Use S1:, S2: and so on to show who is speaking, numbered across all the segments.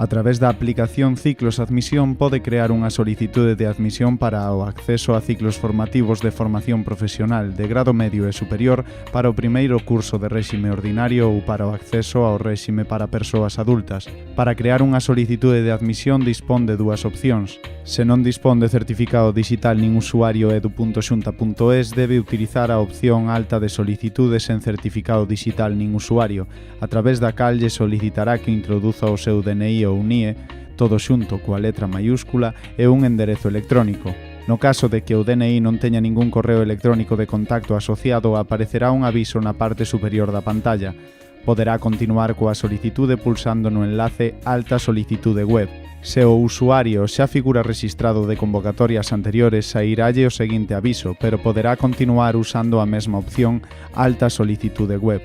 S1: A través da aplicación Ciclos Admisión pode crear unha solicitude de admisión para o acceso a ciclos formativos de formación profesional de grado medio e superior para o primeiro curso de réxime ordinario ou para o acceso ao réxime para persoas adultas. Para crear unha solicitude de admisión dispón de dúas opcións. Se non dispón de certificado digital nin usuario edu.xunta.es, debe utilizar a opción alta de solicitudes sen certificado digital nin usuario, a través da cal lle solicitará que introduza o seu DNI ou NIE, todo xunto coa letra maiúscula e un enderezo electrónico. No caso de que o DNI non teña ningún correo electrónico de contacto asociado, aparecerá un aviso na parte superior da pantalla. Poderá continuar coa solicitude pulsando no enlace Alta solicitude web. Se o usuario xa figura rexistrado de convocatorias anteriores, saíralle o seguinte aviso, pero poderá continuar usando a mesma opción Alta solicitude web.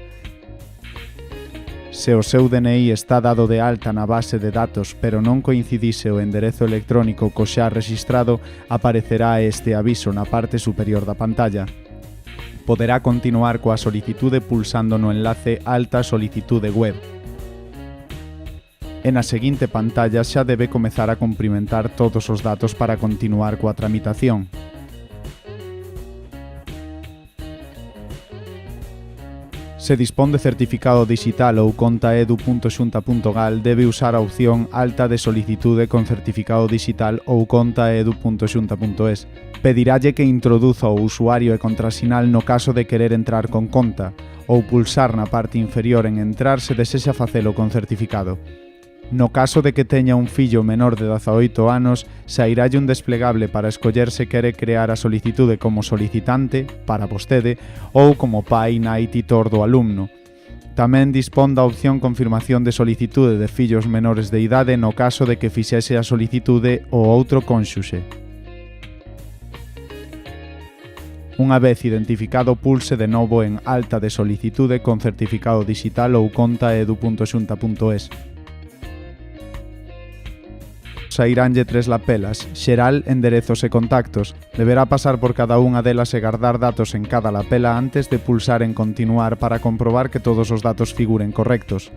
S1: Se o seu DNI está dado de alta na base de datos, pero non coincidise o enderezo electrónico co xa rexistrado, aparecerá este aviso na parte superior da pantalla. Poderá continuar coa solicitude pulsando no enlace Alta solicitude web. E na seguinte pantalla xa debe comezar a cumprimentar todos os datos para continuar coa tramitación. Se dispón de certificado digital ou conta edu.xunta.gal, debe usar a opción Alta de solicitude con certificado digital ou conta edu.xunta.es. Pedirálle que introduza o usuario e contrasinal no caso de querer entrar con conta, ou pulsar na parte inferior en entrar se desexa facelo con certificado. No caso de que teña un fillo menor de 18 anos, saíralle un desplegable para escoller se quere crear a solicitude como solicitante, para vostede, ou como pai, nai, titor do alumno. Tamén dispón da opción confirmación de solicitude de fillos menores de idade no caso de que fixese a solicitude o outro cónxuxe. Unha vez identificado, pulse de novo en Alta de solicitude con certificado digital ou conta edu.xunta.es. Sairánlle tres lapelas, xeral, enderezos e contactos. Deberá pasar por cada unha delas e guardar datos en cada lapela antes de pulsar en continuar para comprobar que todos os datos figuren correctos.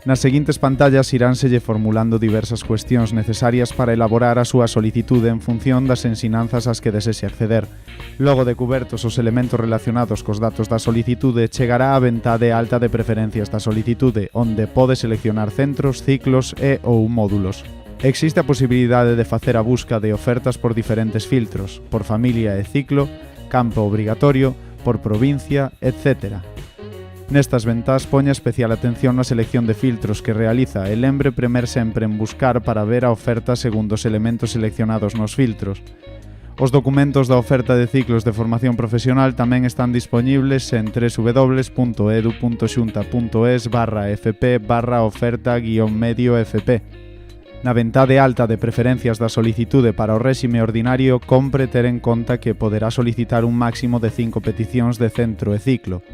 S1: Nas seguintes pantallas iránselle formulando diversas cuestións necesarias para elaborar a súa solicitude en función das ensinanzas ás que desexe acceder. Logo de cubertos os elementos relacionados cos datos da solicitude, chegará a ventade alta de preferencias da solicitude, onde pode seleccionar centros, ciclos e ou módulos. Existe a posibilidade de facer a busca de ofertas por diferentes filtros, por familia e ciclo, campo obrigatorio, por provincia, etc. Nestas ventás poña especial atención na selección de filtros que realiza e lembre premer sempre en buscar para ver a oferta segundo os elementos seleccionados nos filtros. Os documentos da oferta de ciclos de formación profesional tamén están dispoñibles en www.edu.xunta.es/fp/oferta-medio-fp. Na ventade alta de preferencias da solicitude para o réxime ordinario, compre ter en conta que poderá solicitar un máximo de 5 peticións de centro e ciclo.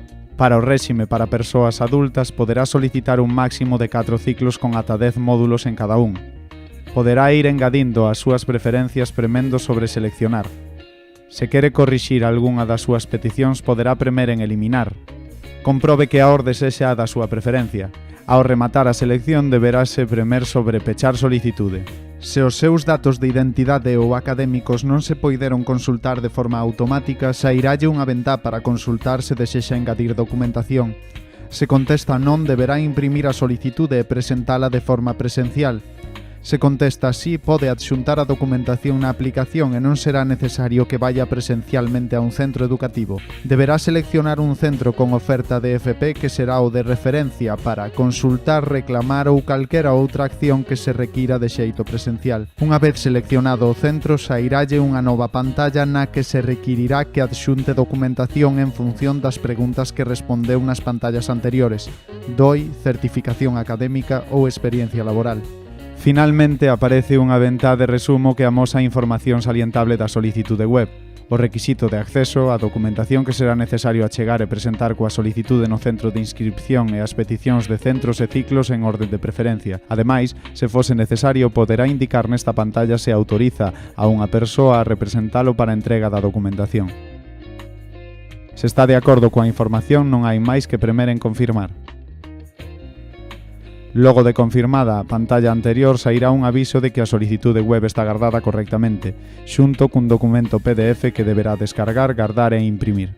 S1: Para o réxime para persoas adultas, poderá solicitar un máximo de 4 ciclos con ata 10 módulos en cada un. Poderá ir engadindo as súas preferencias premendo sobre seleccionar. Se quere corrixir algunha das súas peticións, poderá premer en eliminar. Comprobe que a orde sexa a da súa preferencia. Ao rematar a selección, deberase premer sobre pechar solicitude. Se os seus datos de identidade ou académicos non se poideron consultar de forma automática, sairalle unha ventá para consultar se desexa engadir documentación. Se contesta non, deberá imprimir a solicitude e presentala de forma presencial. Se contesta sí, pode adxuntar a documentación na aplicación e non será necesario que vaya presencialmente a un centro educativo. Deberá seleccionar un centro con oferta de FP que será o de referencia para consultar, reclamar ou calquera outra acción que se requira de xeito presencial. Unha vez seleccionado o centro, sairalle unha nova pantalla na que se requirirá que adxunte documentación en función das preguntas que respondeu nas pantallas anteriores: DOI, certificación académica ou experiencia laboral. Finalmente aparece unha ventá de resumo que amosa a información salientable da solicitude web, o requisito de acceso, a documentación que será necesario achegar e presentar coa solicitude no centro de inscripción e as peticións de centros e ciclos en orden de preferencia. Ademais, se fose necesario, poderá indicar nesta pantalla se autoriza a unha persoa a representalo para a entrega da documentación. Se está de acordo coa información, non hai máis que premer en confirmar. Logo de confirmada a pantalla anterior sairá un aviso de que a solicitude web está gardada correctamente, xunto cun documento PDF que deberá descargar, gardar e imprimir.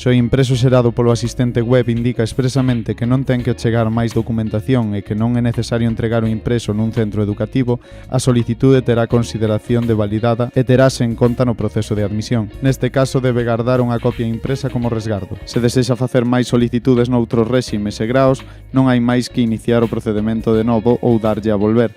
S1: Se o impreso xerado polo asistente web indica expresamente que non ten que chegar máis documentación e que non é necesario entregar o impreso nun centro educativo, a solicitude terá consideración de validada e terase en conta no proceso de admisión. Neste caso debe gardar unha copia impresa como resgardo. Se desexa facer máis solicitudes noutros réximes e graos, non hai máis que iniciar o procedemento de novo ou darlle a volver.